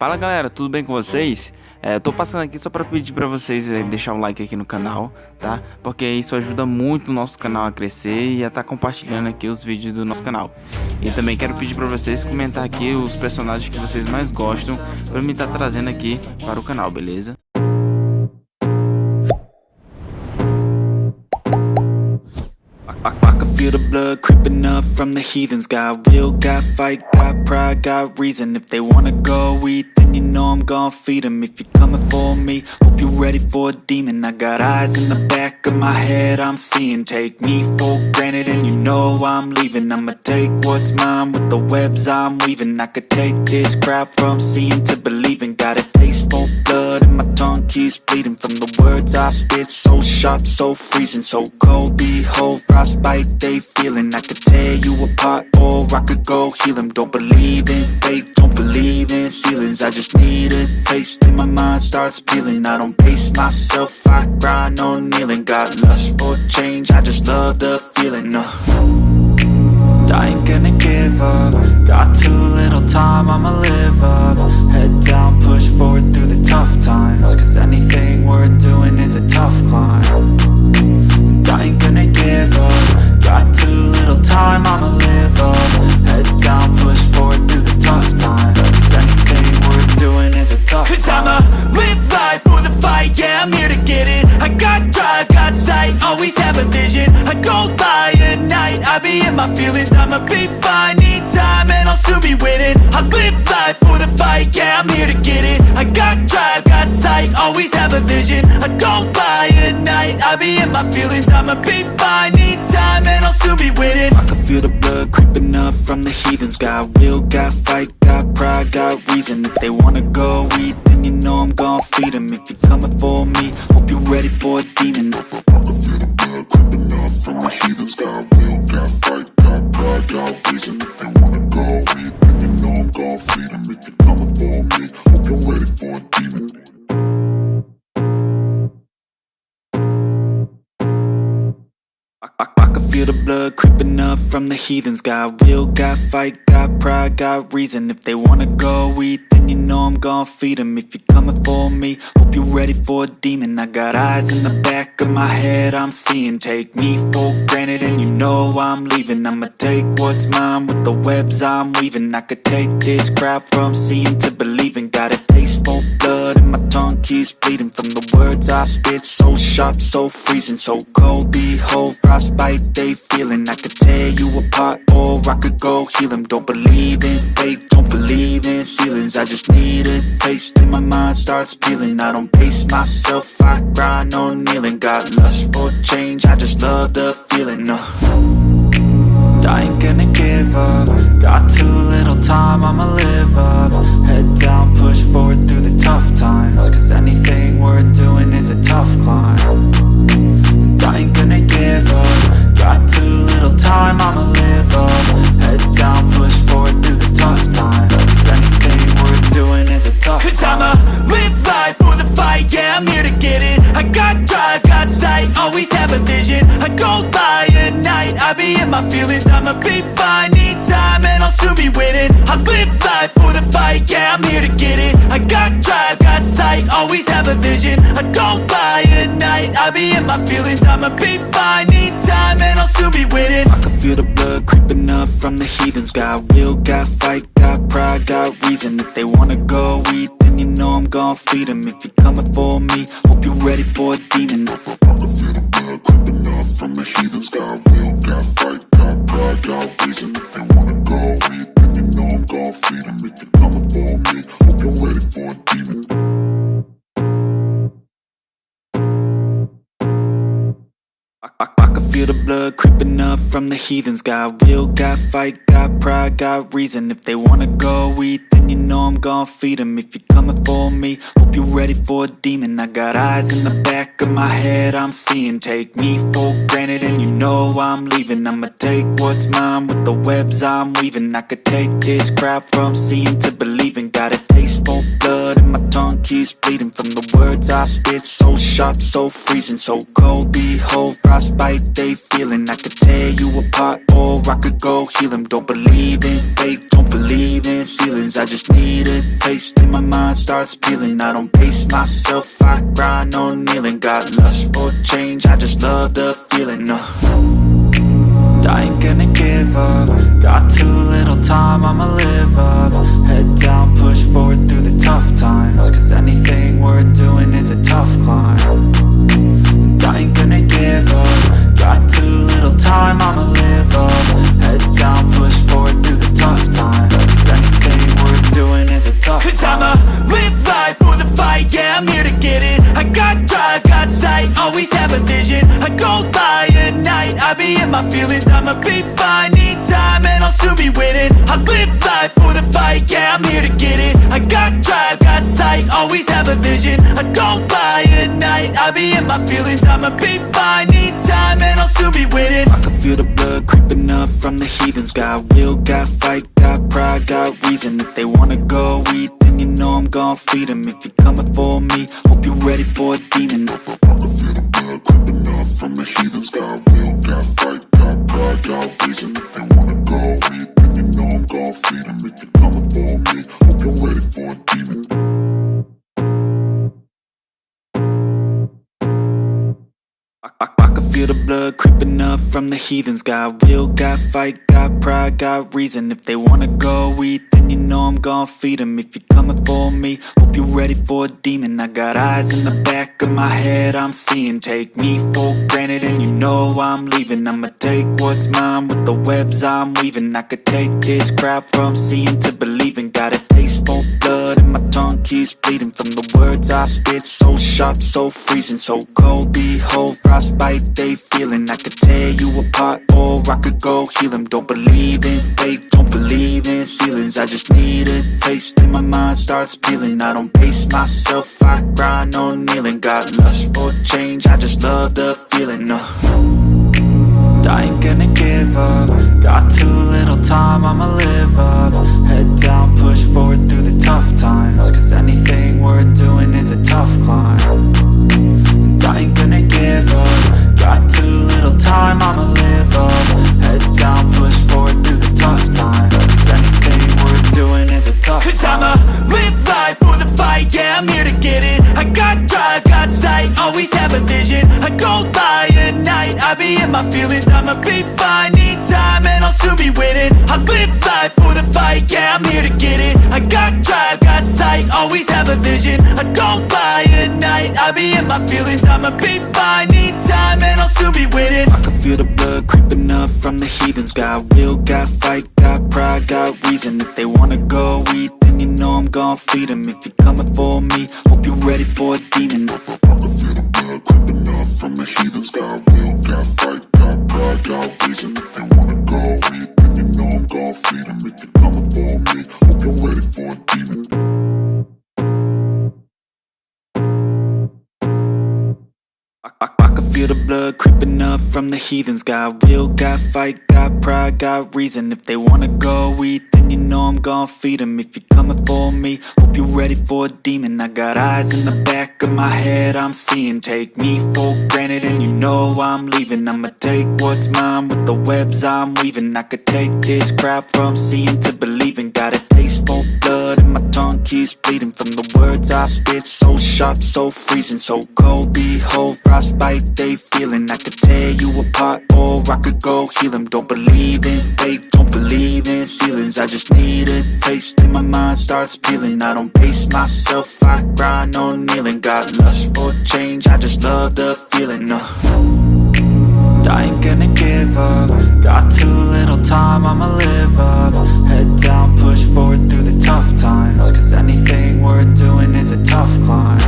Fala galera, tudo bem com vocês? Eu tô passando aqui só pra pedir pra vocês deixar um like aqui no canal, tá? Porque isso ajuda muito o nosso canal a crescer e a estar compartilhando aqui os vídeos do nosso canal. E também quero pedir pra vocês comentar aqui os personagens que vocês mais gostam pra mim estar trazendo aqui para o canal, beleza? I can feel the blood creeping up from the heathens. Got will, got fight, got pride, got reason. If they wanna go eat, then you know I'm gon' feed them. If you're coming for me, hope you're ready for a demon. I got eyes in the back of my head, I'm seeing. Take me for granted and you know I'm leaving. I'ma take what's mine with the webs I'm weaving. I could take this crowd from seeing to believing. Got a taste for blood and my tongue keeps bleeding. From the words I spit, so sharp, so freezing. So cold, behold, frostbite they feeling. I could tear you apart or I could go heal them. Don't believe in fate, don't believe in ceilings. I just need a taste and my mind starts peeling. I don't pace myself, I grind on kneeling. Got lust for change, I just love the feeling. I ain't gonna give up. Got too little time, I'ma live up. Head down, push forward through the tough times. Cause anything worth doing is a tough climb. And I ain't gonna give up. Got too little time, I'ma live up. Head down, push forward through the tough times. Cause anything worth doing is a tough climb. Cause I'ma live life for the fight, yeah, I'm here to get it. I got drive, got sight, always have a vision. I don't lie at night, I be in my feelings. I'ma be fine, need time and I'll soon be winning. I live life for the fight, yeah, I'm here to get it. I got drive, got sight, always have a vision. I don't lie at night, I be in my feelings. I'ma be fine, need time and I'll soon be winning. I can feel the blood creeping up from the heathens. Got will, got fight, got pride, got reason. If they wanna go eat, then you know I'm gon' feed them. If you're coming for me, hope you're ready for a demon. I can feel the blood creeping up from the heathens. Got will, got fight, got pride, got reason. If they wanna go eat, then you know I'm gon' feed them. If you're coming for me, hope you're ready for a demon. I can feel the blood creeping up from the heathens. Got will, got fight, got pride, got reason. If they wanna go eat, then you know I'm gon' feed them. If you're coming for me, hope you're ready for a demon. I got eyes in the back of my head, I'm seeing. Take me for granted and you know I'm leaving. I'ma take what's mine with the webs I'm weaving. I could take this crowd from seeing to believing. Got a taste for blood and my tongue keeps bleeding. From the words I spit, so sharp, so freezing. So cold, behold, frostbite they feeling. I could tear you apart or I could go heal them. Don't believe in fate, don't believe in ceilings. I just need a taste and my mind starts peeling. I don't pace myself, I grind on kneeling. Got lust for change, I just love the feeling. I ain't gonna give up. Got too little time, I'ma live up. Head down, push forward through the tough times. Cause anything worth doing is a tough climb. And I ain't gonna give up. Got too little time, I'ma live up. Head down, push forward through the tough times. Cause anything worth doing is a tough climb. So freezing, so cold, behold, frostbite they feeling. I could tear you apart or I could go heal them. Don't believe in fate, don't believe in ceilings. I just need a taste and my mind starts peeling. I don't pace myself, I grind on kneeling. Got lust for change, I just love the feeling. I ain't gonna give up. Got too little time, I'ma live up. Head down, push forward through the tough times. Cause anything worth doing is a tough climb. And I ain't gonna give up. Got too little time, I'ma live up. Head down, push forward through the tough times. Cause anything worth doing is a tough climb. Cause I'ma live life for the fight, yeah, I'm here to get it. I got drive, got sight, always have a vision. I don't lie at night, I be in my feelings. I'ma be fine, need time and I'll soon be winning. I live life for the fight, yeah, I'm here to get it. I got drive, got sight, always have a vision. I don't lie at night, I be in my feelings. I'ma be fine, need time and I'll soon be winning. I can feel the blood creeping up from the heathens. Got will, got fight, got pride, got reason. If they wanna go eat, then you know I'm gon' feed them. If you're coming for me, hope you're ready for a demon. I can feel the blood creeping up from the heathens. Got will, got fight, got pride, got reason. If they wanna go eat, then you know I'm gon' feed them. If you're coming for me, hope you're ready for a demon. I can feel the blood creeping up from the heathens. Got will, got fight, got pride, got reason. If they wanna go eat, then you know I'm gon' feed them. If you're coming for me, hope you're ready for a demon. I got eyes in the back of my head, I'm seeing. Take me for granted and you know I'm leaving. I'ma take what's mine with the webs I'm weaving. I could take this crowd from seeing to believing. Got a taste for blood and my tongue keeps bleeding. From the words words I spit, so sharp, so freezing, so cold. Behold, frostbite they feeling. I could tear you apart or I could go heal them. Don't believe in fate, don't believe in ceilings. I just need a taste and my mind starts peeling. I don't pace myself, I grind on kneeling. Got lust for change, I just love the feeling. I ain't gonna give up. Got too little time, I'ma live up. Head down, push forward through the tough times, cause anything worth doing is a tough climb. And I ain't gonna give up. Got too little time, I'ma live up. Head down, push forward through the tough times, cause anything worth doing is a tough climb. Cause I'ma live life for the fight, yeah, I'm here to get it. I got drive, got sight, always have a vision. I go by at night, I be in my feelings. I'ma be fine, need time, and I'll soon be winning. I live life for the fight, yeah, I'm here to get it. I got drive, got sight, always have a vision. I go by at night, I be in my feelings. I'ma be fine, need time, and I'll soon be winning. I can feel the blood creeping up from the heathens. Got will, got fight, got pride, got reason. If they wanna go eat, then you know I'm gon' feed them. If you're coming for me, hope you're ready for a demon. I can feel the blood creeping up from the heathens. Got will, got fight, got pride, got reason. If they wanna go eat, then you know I'm gon' feed them. If you're coming for me, hope you're ready for a demon. I can feel the blood creeping up from the heathens. Got will, got fight, got pride, got reason. If they wanna go eat, then you know I'm gon' feed them. If you're coming for me, hope you're ready for a demon. I got eyes in the back of my head, I'm seeing. Take me for granted and you know I'm leaving. I'ma take what's mine with the webs I'm weaving. I could take this crowd from seeing to believing. Got a taste for blood and my tongue keeps bleeding. From the words I spit, so sharp, so freezing, so cold. Behold, frostbite they feeling. I could tear you apart or I could go heal them. Don't believe in fate, don't believe in ceilings. I just need a taste and my mind starts peeling. I don't pace myself, I grind on kneeling. Got lust for change, I just love the feeling. I ain't gonna give up. Got too little time, I'ma live up. Head down, push forward through the tough times, cause anything worth doing is a tough climb. And I ain't gonna give up. Got too little time, I'ma live up. Head down, push forward through the tough times, cause anything worth doing is a tough climb. Cause I'ma live life for the fight, yeah, I'm here to get it. I got drive, got sight, always have a vision. I go by at night, I be in my feelings. I'ma be fine, need time, and I'll soon be winning. I live life for the fight, yeah, I'm here to get it. I got drive, got sight, always have a vision. I go by at night, I be in my feelings. I'ma be fine, need time, and I'll soon be winning. I can feel the blood creeping up from the heathens. Got will, got fight, got pride, got reason. If they wanna go eat, then you know I'm gon' feed them. If you're coming for me, hope you're ready for a demon. I can feel the blood creeping up from the heathens. Got will, got fight, got pride, got reason. If they wanna go eat, then you know I'm gon' feed them. If you're coming for me, hope you're ready for a demon. I can feel the blood creeping up from the heathens. Got will, got fight, got pride, got reason. If they wanna go eat, then you know I'm gon' feed them. If you're coming for me, hope you're ready for a demon. I got eyes in the back of my head, I'm seeing. Take me for granted and you know I'm leaving. I'ma take what's mine with the webs I'm weaving. I could take this crowd from seeing to believing. Got a taste for blood and my tongue keeps bleeding. From the words I spit, so sharp, so freezing, so cold. Behold, frostbite they feeling. I could tear you apart or I could go heal them. Don't believe in fate, don't believe in ceilings. I just need a taste and my mind starts peeling. I don't pace myself, I grind on kneeling. Got lust for change, I just love the feeling. I ain't gonna give up. Got too little time, I'ma live up. Head down, push forward through the tough times, cause anything worth doing is a tough climb.